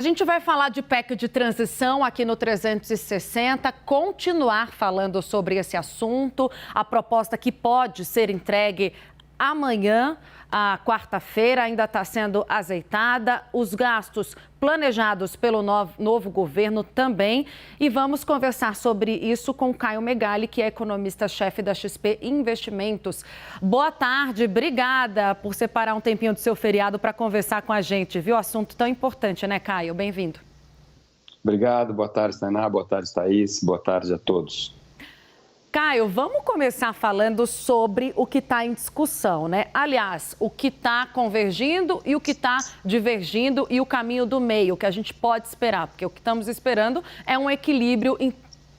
A gente vai falar de PEC de transição aqui no 360, continuar falando sobre esse assunto, a proposta que pode ser entregue amanhã, a quarta-feira, ainda está sendo azeitada, os gastos planejados pelo novo governo também. E vamos conversar sobre isso com o Caio Megali, que é economista-chefe da XP Investimentos. Boa tarde, obrigada por separar um tempinho do seu feriado para conversar com a gente, viu? Assunto tão importante, né, Caio? Bem-vindo. Obrigado, boa tarde, Tainá, boa tarde, Thaís, boa tarde a todos. Caio, vamos começar falando sobre o que está em discussão, né? Aliás, o que está convergindo e o que está divergindo e o caminho do meio, que a gente pode esperar, porque o que estamos esperando é um equilíbrio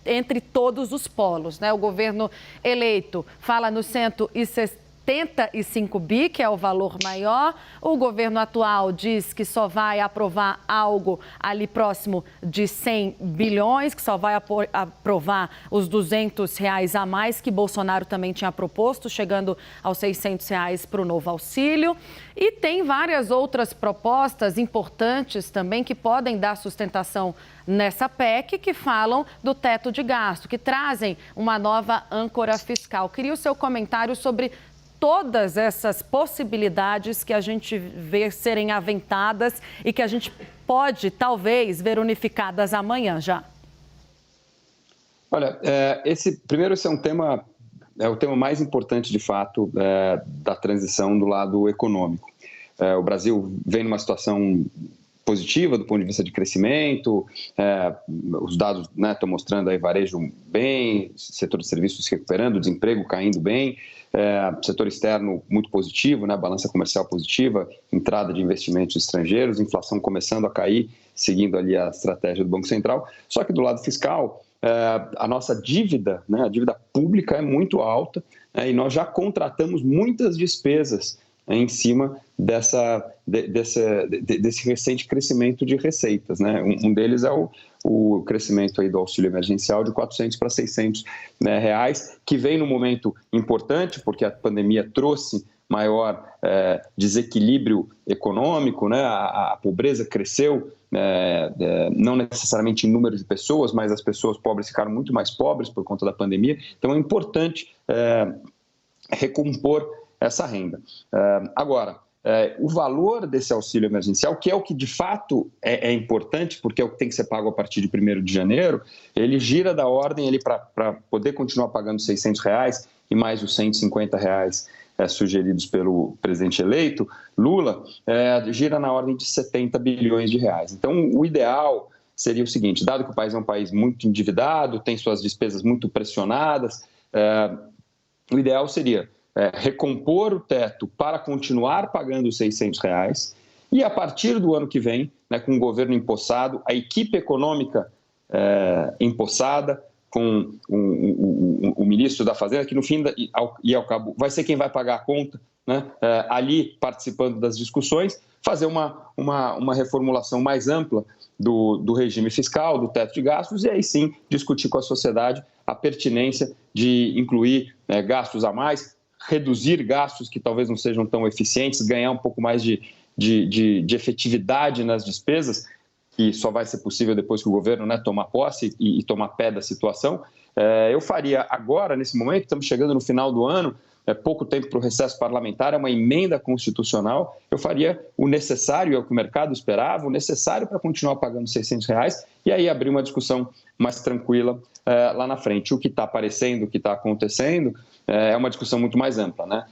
entre todos os polos, né? O governo eleito fala no 175 bi, que é o valor maior. O governo atual diz que só vai aprovar algo ali próximo de 100 bilhões, que só vai aprovar os R$ 200 a mais que Bolsonaro também tinha proposto, chegando aos R$ 600 para o novo auxílio. E tem várias outras propostas importantes também que podem dar sustentação nessa PEC, que falam do teto de gasto, que trazem uma nova âncora fiscal. Queria o seu comentário sobre todas essas possibilidades que a gente vê serem aventadas e que a gente pode, talvez, ver unificadas amanhã já. Olha, esse é um tema, o tema mais importante, de fato, da transição do lado econômico. O Brasil vem numa situação positiva do ponto de vista de crescimento, os dados estão mostrando aí varejo bem, setor de serviços se recuperando, desemprego caindo bem, setor externo muito positivo, balança comercial positiva, entrada de investimentos estrangeiros, inflação começando a cair, seguindo ali a estratégia do Banco Central. Só que do lado fiscal, a nossa dívida, a dívida pública é muito alta, e nós já contratamos muitas despesas em cima desse recente crescimento de receitas, né? Um deles é o crescimento aí do auxílio emergencial de R$ 400 para R$ 600, reais, que vem num momento importante, porque a pandemia trouxe maior desequilíbrio econômico, né? A pobreza cresceu, não necessariamente em número de pessoas, mas as pessoas pobres ficaram muito mais pobres por conta da pandemia. Então é importante recompor essa renda. Agora, o valor desse auxílio emergencial, que é o que de fato é importante, porque é o que tem que ser pago a partir de 1º de janeiro, ele gira da ordem, para poder continuar pagando R$ 600 e mais os R$ 150 sugeridos pelo presidente eleito, Lula, gira na ordem de 70 bilhões de reais. Então, o ideal seria o seguinte: dado que o país é um país muito endividado, tem suas despesas muito pressionadas, o ideal seria recompor o teto para continuar pagando os R$ 600 e, a partir do ano que vem, com o governo empossado, a equipe econômica empossada, com o ministro da Fazenda, que no fim e ao cabo vai ser quem vai pagar a conta, ali participando das discussões, fazer uma reformulação mais ampla do regime fiscal, do teto de gastos, e aí sim discutir com a sociedade a pertinência de incluir gastos a mais, reduzir gastos que talvez não sejam tão eficientes, ganhar um pouco mais de efetividade nas despesas, que só vai ser possível depois que o governo tomar posse e tomar pé da situação. Eu faria agora, nesse momento, estamos chegando no final do ano, pouco tempo para o recesso parlamentar, é uma emenda constitucional, eu faria o necessário, é o que o mercado esperava, o necessário para continuar pagando R$ 600 e aí abrir uma discussão mais tranquila lá na frente. O que está aparecendo, o que está acontecendo, é uma discussão muito mais ampla, né?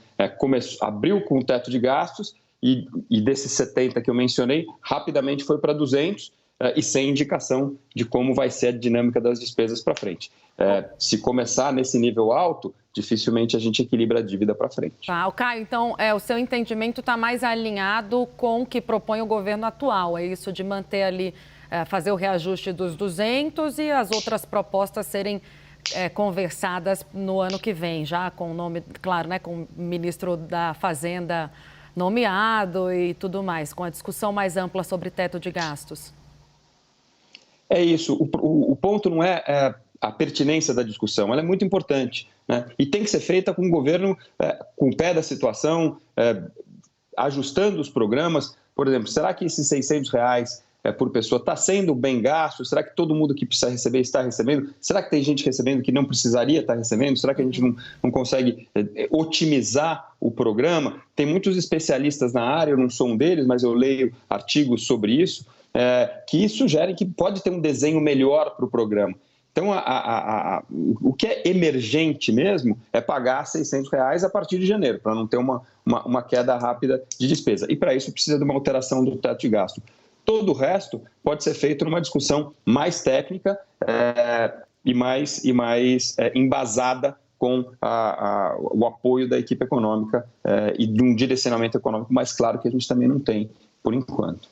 Abriu com o teto de gastos e desses 70 que eu mencionei, rapidamente foi para 200 e sem indicação de como vai ser a dinâmica das despesas para frente. Se começar nesse nível alto, dificilmente a gente equilibra a dívida para frente. Tá, Caio, então o seu entendimento está mais alinhado com o que propõe o governo atual, é isso de manter ali, fazer o reajuste dos 200 e as outras propostas serem conversadas no ano que vem, já com o nome, claro, com o ministro da Fazenda nomeado e tudo mais, com a discussão mais ampla sobre teto de gastos. É isso, o ponto não é a pertinência da discussão, ela é muito importante, né? E tem que ser feita com o governo com o pé da situação, ajustando os programas. Por exemplo, será que esses R$ 600 por pessoa está sendo bem gasto? Será que todo mundo que precisa receber está recebendo? Será que tem gente recebendo que não precisaria estar recebendo? Será que a gente não consegue otimizar o programa? Tem muitos especialistas na área, eu não sou um deles, mas eu leio artigos sobre isso, que sugerem que pode ter um desenho melhor para o programa. Então, o que é emergente mesmo é pagar R$600 a partir de janeiro, para não ter uma queda rápida de despesa. E para isso precisa de uma alteração do teto de gasto. Todo o resto pode ser feito numa discussão mais técnica e mais embasada com o apoio da equipe econômica e de um direcionamento econômico mais claro que a gente também não tem por enquanto.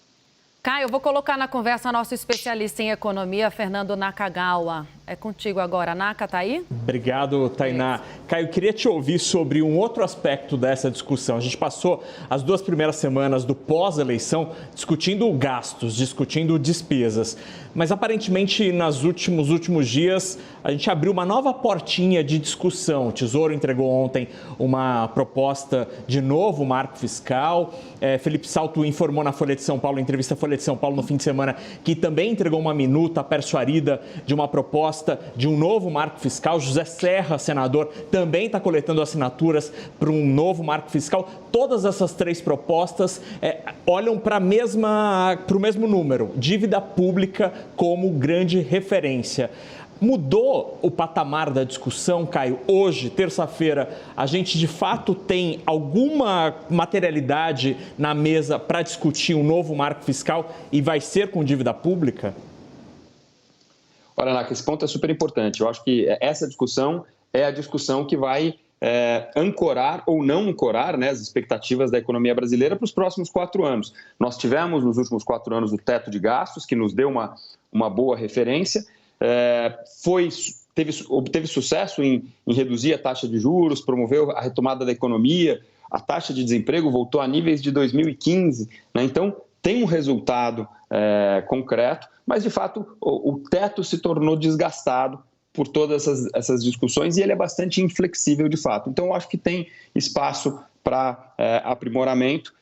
Caio, eu vou colocar na conversa nosso especialista em economia, Fernando Nakagawa. É contigo agora. Naka, tá aí? Obrigado, Tainá. Caio, queria te ouvir sobre um outro aspecto dessa discussão. A gente passou as 2 primeiras semanas do pós-eleição discutindo gastos, discutindo despesas. Mas, aparentemente, nos últimos dias, a gente abriu uma nova portinha de discussão. O Tesouro entregou ontem uma proposta de novo marco fiscal. Felipe Salto informou na Folha de São Paulo, entrevista à Folha de São Paulo no fim de semana, que também entregou uma minuta persuarida de uma proposta de um novo marco fiscal. José Serra, senador, também está coletando assinaturas para um novo marco fiscal. Todas essas 3 propostas olham para o mesmo número, dívida pública como grande referência. Mudou o patamar da discussão, Caio? Hoje, terça-feira, a gente de fato tem alguma materialidade na mesa para discutir um novo marco fiscal e vai ser com dívida pública? Olha, Naka, esse ponto é super importante. Eu acho que essa discussão é a discussão que vai ancorar ou não ancorar, né, as expectativas da economia brasileira para os próximos 4 anos. Nós tivemos nos últimos 4 anos o teto de gastos, que nos deu uma boa referência, obteve sucesso em reduzir a taxa de juros, promoveu a retomada da economia, a taxa de desemprego voltou a níveis de 2015, né? Então, tem um resultado concreto, mas, de fato, o teto se tornou desgastado por todas essas discussões e ele é bastante inflexível, de fato. Então, eu acho que tem espaço para aprimoramento.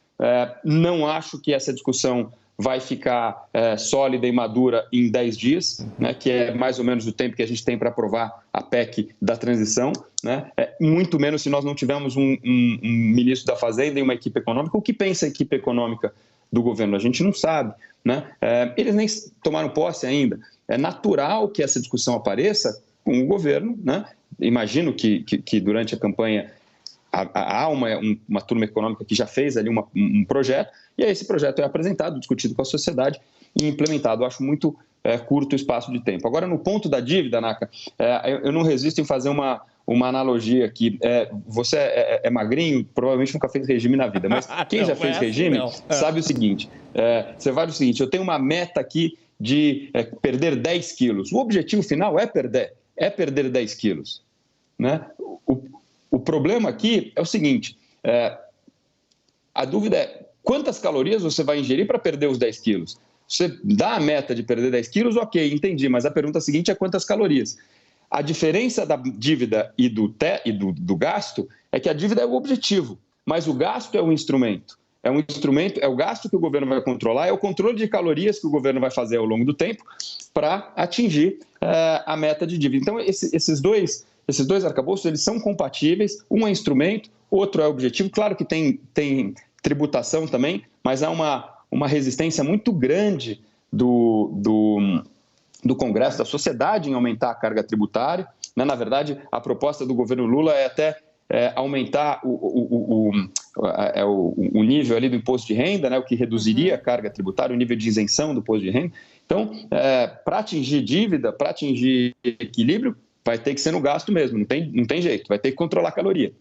Não acho que essa discussão vai ficar sólida e madura em 10 dias, né, que é mais ou menos o tempo que a gente tem para aprovar a PEC da transição, né, muito menos se nós não tivermos um ministro da Fazenda e uma equipe econômica. O que pensa a equipe econômica do governo? A gente não sabe, né? Eles nem tomaram posse ainda. É natural que essa discussão apareça com o governo, né? Imagino que durante a campanha há uma turma econômica que já fez ali um projeto, e aí esse projeto é apresentado, discutido com a sociedade e implementado. Eu acho muito curto o espaço de tempo. Agora, no ponto da dívida, Naka, eu não resisto em fazer uma analogia aqui. Você é magrinho, provavelmente nunca fez regime na vida, mas quem já fez regime sabe o seguinte, você vai o seguinte, eu tenho uma meta aqui de perder 10 quilos. O objetivo final é perder 10 quilos, né? O problema aqui é o seguinte, a dúvida é quantas calorias você vai ingerir para perder os 10 quilos? Você dá a meta de perder 10 quilos, ok, entendi, mas a pergunta seguinte é quantas calorias? A diferença da dívida e do gasto é que a dívida é o objetivo, mas o gasto é o instrumento. É o gasto que o governo vai controlar, é o controle de calorias que o governo vai fazer ao longo do tempo para atingir a meta de dívida. Então, esses dois arcabouços, eles são compatíveis, um é instrumento, outro é objetivo. Claro que tem tributação também, mas há uma resistência muito grande do Congresso, da sociedade, em aumentar a carga tributária, né? Na verdade, a proposta do governo Lula é até aumentar o nível ali do imposto de renda, né? O que reduziria a carga tributária, o nível de isenção do imposto de renda. Então, para atingir dívida, para atingir equilíbrio, vai ter que ser no gasto mesmo, não tem jeito, vai ter que controlar a caloria.